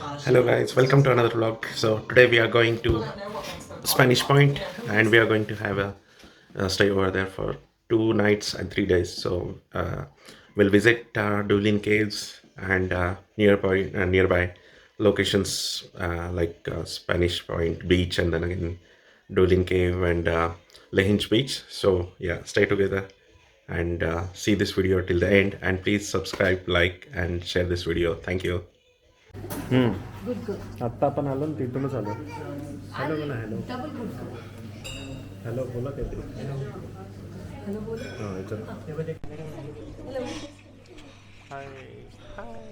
Hello guys, welcome to another vlog. So today we are going to Spanish Point and we are going to have a stay over there for 2 nights and 3 days. So we'll visit Doolin caves and nearby locations like Spanish Point beach and then again Doolin cave and Lehinch beach. So yeah, stay together and see this video till the end, and please subscribe, like and share this video. Thank you. आत्ता आपण आलो ना तिथूनच आलो. Hello बोला. Hello बोला काहीतरी. हां याच्यात हाय हाय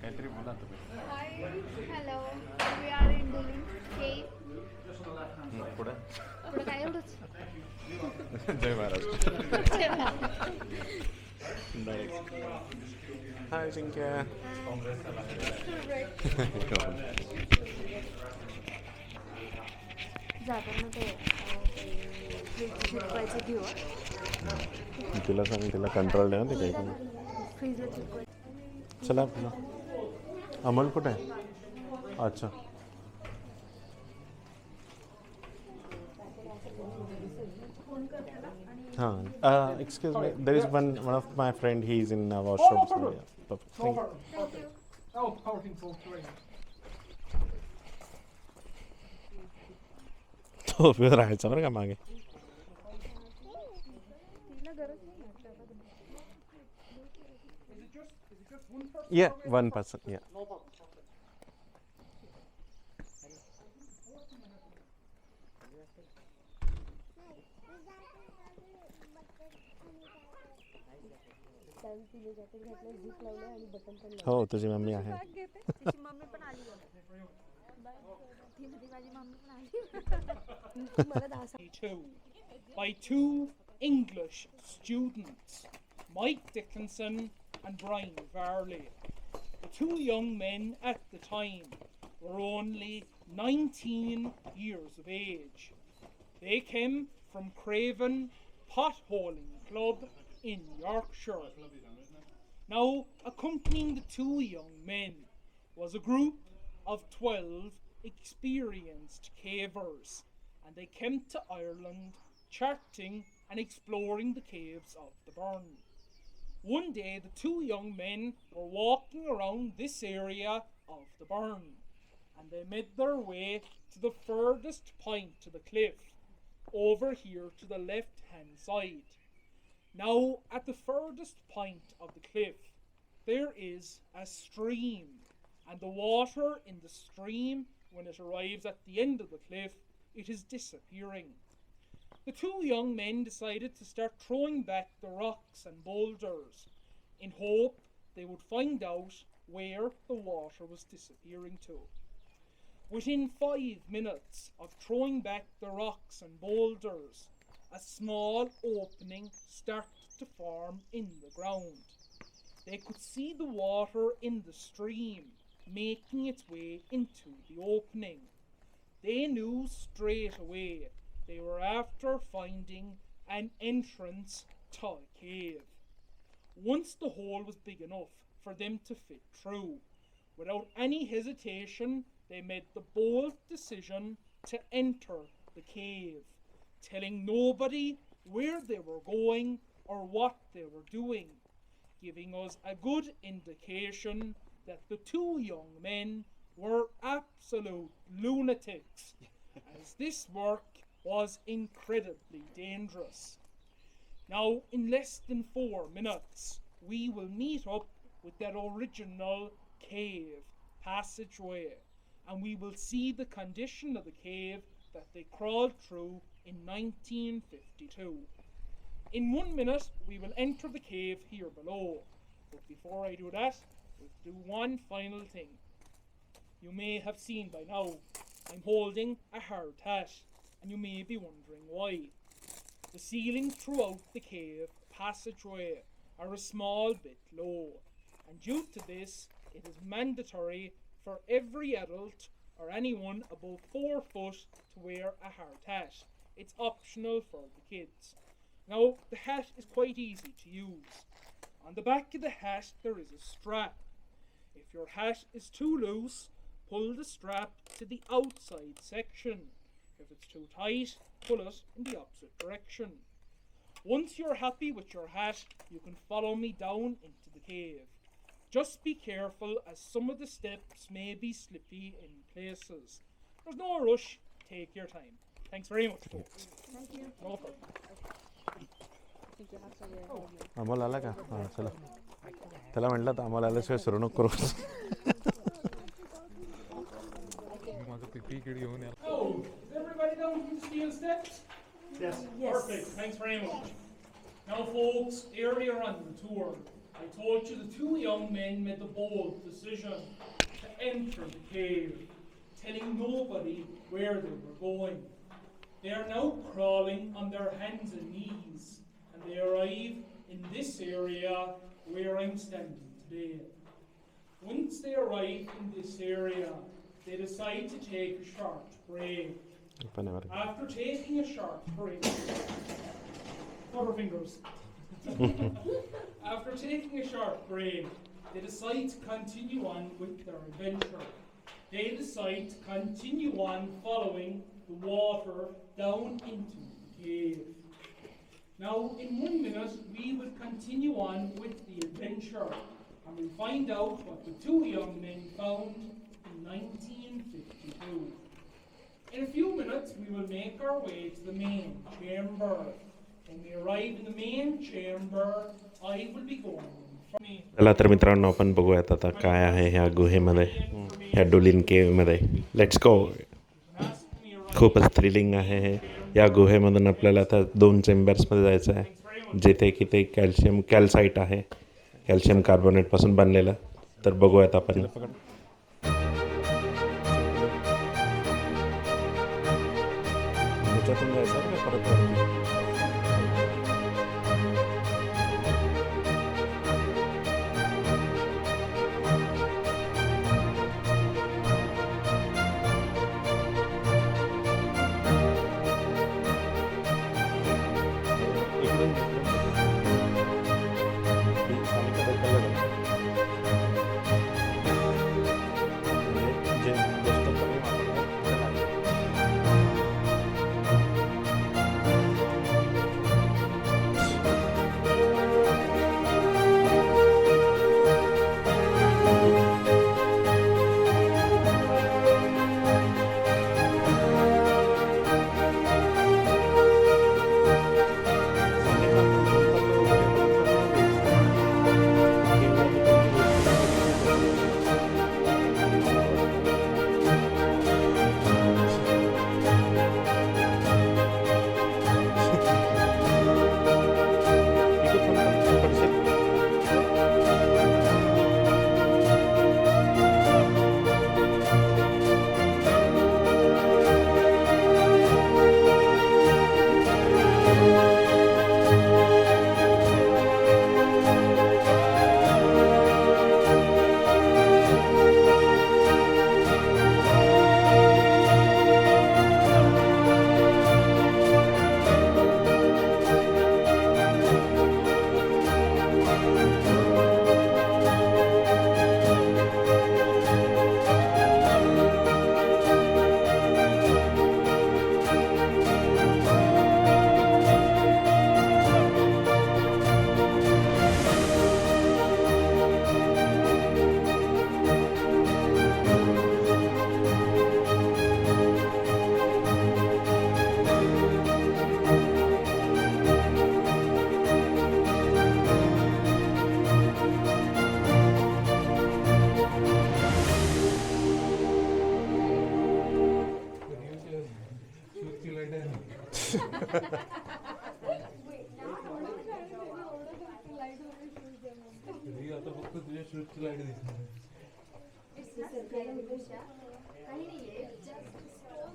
काहीतरी बोला तुम्ही. Hi, hello. We are in Doolin cave. पुढे पुढं काय एवढंच? जय महाराष्ट्र. हाय जिंक्या. जाताना ते चिकवायचं घेऊ. तिला सांग, तिला कंट्रोल द्या ते काही पण. फ्रीजला चिकवायचं. चला आपला अमोल कुठे आहे? अच्छा हाँ excuse me, there is one of my friend, he is in washroom, so yeah, perfect. Thank you. Thank you. Oh, parking for three. तो उभं राहायचं बरं का मागे. तिला गरज नाही. Is it just one person? Yeah, one person, yeah. No problem. हो तुझी मम्मी आहे. तिची मम्मी पण आली आहे. ती म्हणते माझी मम्मी पण आली. मला 10 By two English students, Mike Dickinson and Brian Varley. The two young men at the time were only 19 years of age. They came from Craven Potholing Club in Yorkshire. Now, accompanying the two young men was a group of 12 experienced cavers, and they came to Ireland charting and exploring the caves of the Burn. One day, the two young men were walking around this area of the Burn, and they made their way to the furthest point of the cliff, over here to the left-hand side. Now, at the furthest point of the cliff, there is a stream, and the water in the stream, when it arrives at the end of the cliff, it is disappearing. The two young men decided to start throwing back the rocks and boulders in hope they would find out where the water was disappearing to. Within 5 minutes of throwing back the rocks and boulders, a small opening started to form in the ground. They could see the water in the stream making its way into the opening. They knew straight away they were after finding an entrance to a cave. Once the hole was big enough for them to fit through, without any hesitation, they made the bold decision to enter the cave, telling nobody where they were going or what they were doing, giving us a good indication that the two young men were absolute lunatics, as this work was incredibly dangerous. Now, in less than 4 minutes, we will meet up with that original cave passageway, and we will see the condition of the cave that they crawled through in 1952. In 1 minute, we will enter the cave here below, but before I do that, let's do one final thing. You may have seen by now, I'm holding a hard hat, and you may be wondering why. The ceilings throughout the cave passageway are a small bit low, and due to this, it is mandatory for every adult or anyone above 4 foot to wear a hard hat. It's optional for the kids. Now, the hat is quite easy to use. On the back of the hat there is a strap. If your hat is too loose, pull the strap to the outside section. If it's too tight, pull it in the opposite direction. Once you're happy with your hat, you can follow me down into the cave. Just be careful as some of the steps may be slippy in places. There's no rush, take your time. Thanks very much, folks. Thank you. No problem. I think you have to wear heavy. Amol आला का हां चला त्याला म्हटलं तर अमोल आल्याशिवाय सुरू नको करू माझं पिपी किड घेऊन या Oh, is everybody down from the steel steps? Yes. Perfect, thanks very much. Now folks, earlier on the tour, I told you the two young men made the bold decision to enter the cave, telling nobody where they were going. They are now crawling on their hands and knees, and they arrive in this area where I'm standing today. Once they arrive in this area, they decide to take a short break. After taking a short break, fingers. After taking a short break, they decide to continue on with their adventure. They decide to continue on following the water down into the cave. Now, in 1 minute, we will continue on with the adventure, and we'll find out what the two young men found in 1952. In a few minutes, we will make our way to the main chamber. When we arrive in the main chamber, I will be going from me. चला तर मित्रांनो आपण बघूयात आता काय आहे ह्या गुहेमध्ये ह्या डोलिन केव्हमध्ये लेट्स गो खूपच थ्रिलिंग आहे हे या गुहेमधून आपल्याला आता 2 चेंबर्समध्ये जायचं आहे जिथे की ते कॅल्साईट आहे कॅल्शियम कार्बोनेटपासून बनलेलं तर बघूयात आपण ह्याच्यातून जायचं आहे का परत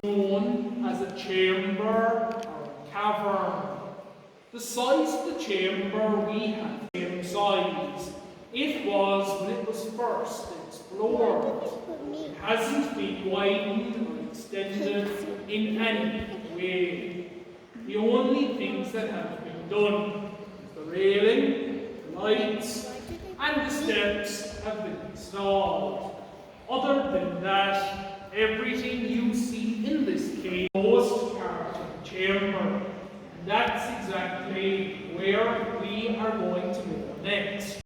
Known as a chamber or a cavern. The size of the chamber we have same size, it was when it was first explored. It hasn't been widened or extended in any way. The only things that have been done is the railing, the lights, and the steps have been installed. Other than that, everything you see in this cave is the most part of the chamber. And that's exactly where we are going to go next.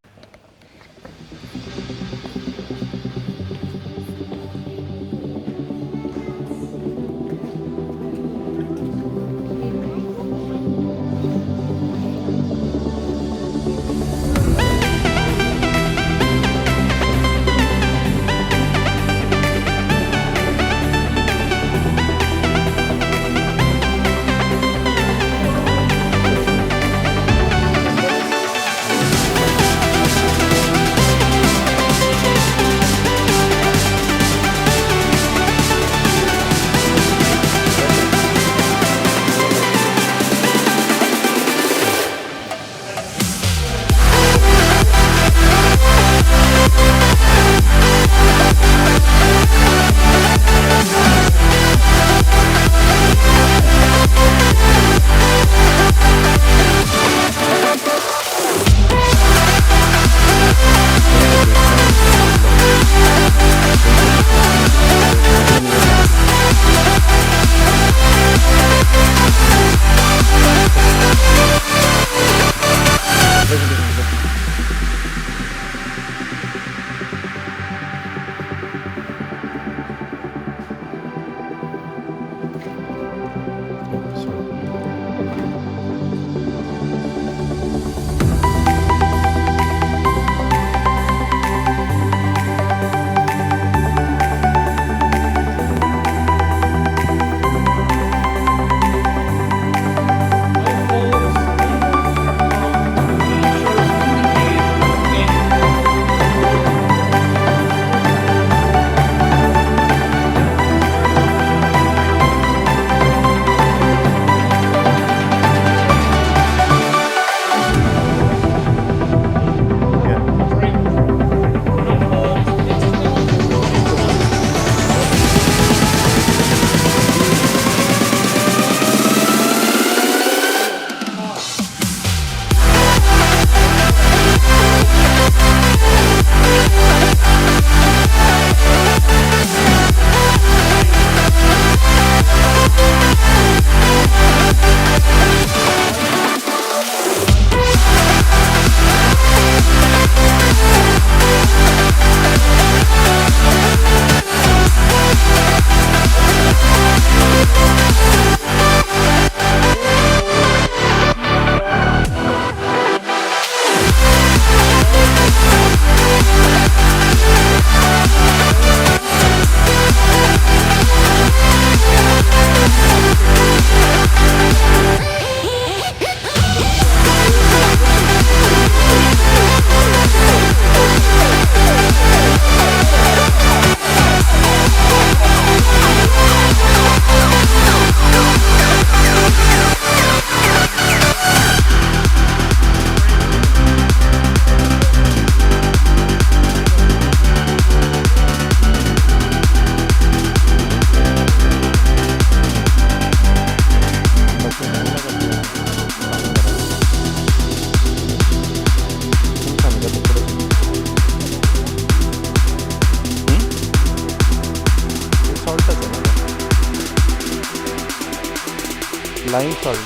lime salt.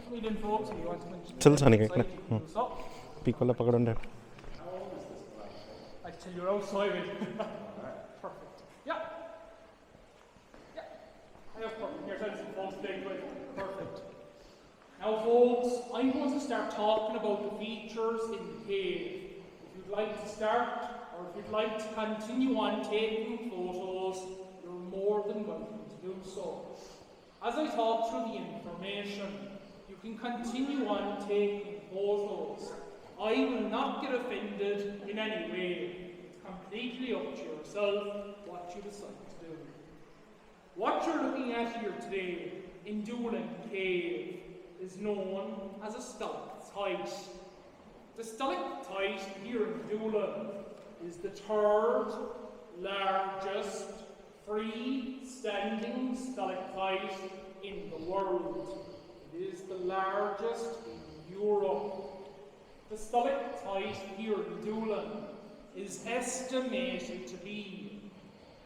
Sweden folks, if you want to mention चल सानी the का website, you can do so. Peak वाला पकड़ उन्हें Actually, you're outside. Perfect. Yeah. Yeah. I have perfect. Here's how some folks play with. Perfect. Now, folks, I'm going to start talking about the features in the cave. If you'd like to start, or if you'd like to continue on taking photos, you're more than welcome to do so. As I talk through the information, you can continue on taking photos. I will not get offended in any way. It's completely up to yourself what you decide to do. What you're looking at here today in Doolin Cave is known as a stalactite. The stalactite here in Doolin is the third largest free-standing stalactite in the world. It is the largest in Europe. The stalactite here in Doolin is estimated to be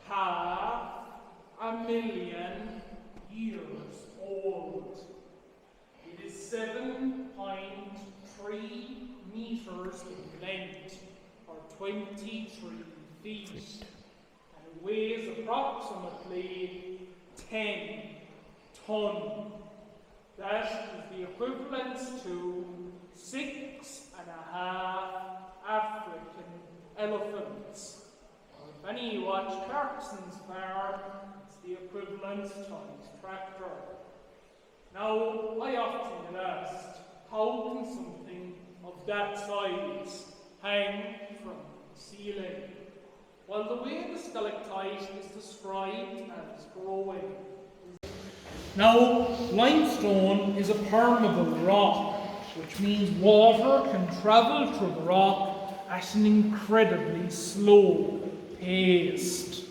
500,000 years old. It is 7.3 meters in length, or 23 feet, and it weighs approximately 10 tons. That is the equivalent to 6.5 African elephants. Or if any watch Clarkson's farm, it's the equivalent to his tractor. Now, I often get asked, how can something of that size hang from the ceiling? Well, the way the stalactite is described as growing. Now, limestone is a permeable rock, which means water can travel through the rock at an incredibly slow pace.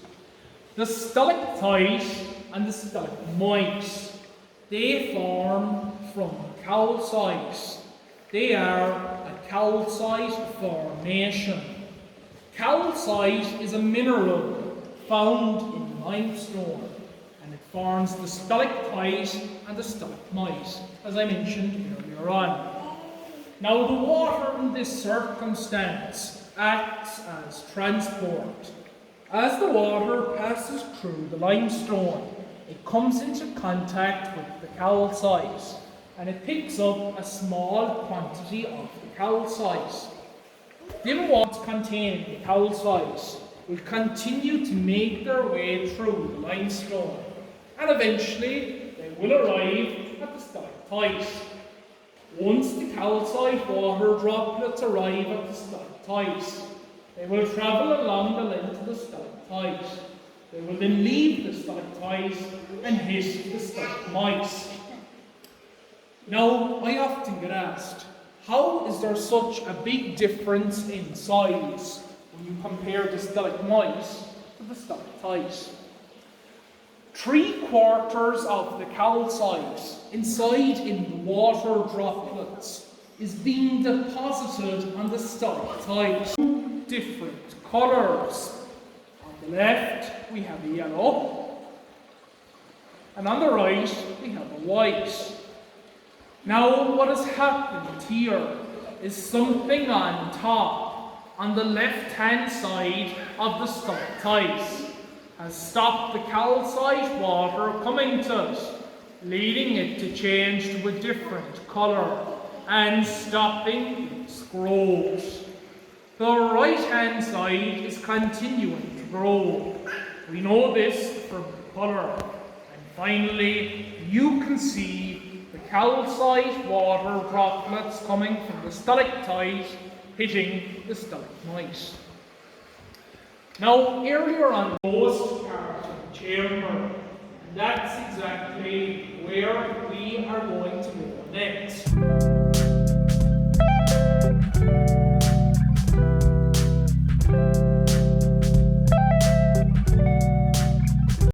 The stalactite and the stalagmite, they form from calcite. They are a calcite formation. Calcite is a mineral found in limestone, and it forms the stalactite and the stalagmite, as I mentioned earlier on. Now, the water in this circumstance acts as transport. As the water passes through the limestone, it comes into contact with the calcite, and it picks up a small quantity of the calcite. The water containing the calcite will continue to make their way through the limestone, and eventually they will arrive at the stalactite. Once the calcite water droplets arrive at the stalactite, they will travel along the length of the stalactite. They will then leave the stalactite and hit the stalagmite. Now, I often get asked, how is there such a big difference in size when you compare the stalagmite to the stalactite? 3/4 of the calcite inside in the water droplets is being deposited on the stalactite. Different colours. On the left we have a yellow, and on the right we have a white. Now, what has happened here is something on top, on the left-hand side of the stalactite, has stopped the calcite water coming to it, leading it to change to a different colour and stopping its growth. The right-hand side is continuing to grow. We know this from the colour. And finally, you can see the calcite water droplets coming from the stalactite hitting the stalagmite. Now, earlier on, the lowest part of the chamber, and that's exactly where we are going to go next.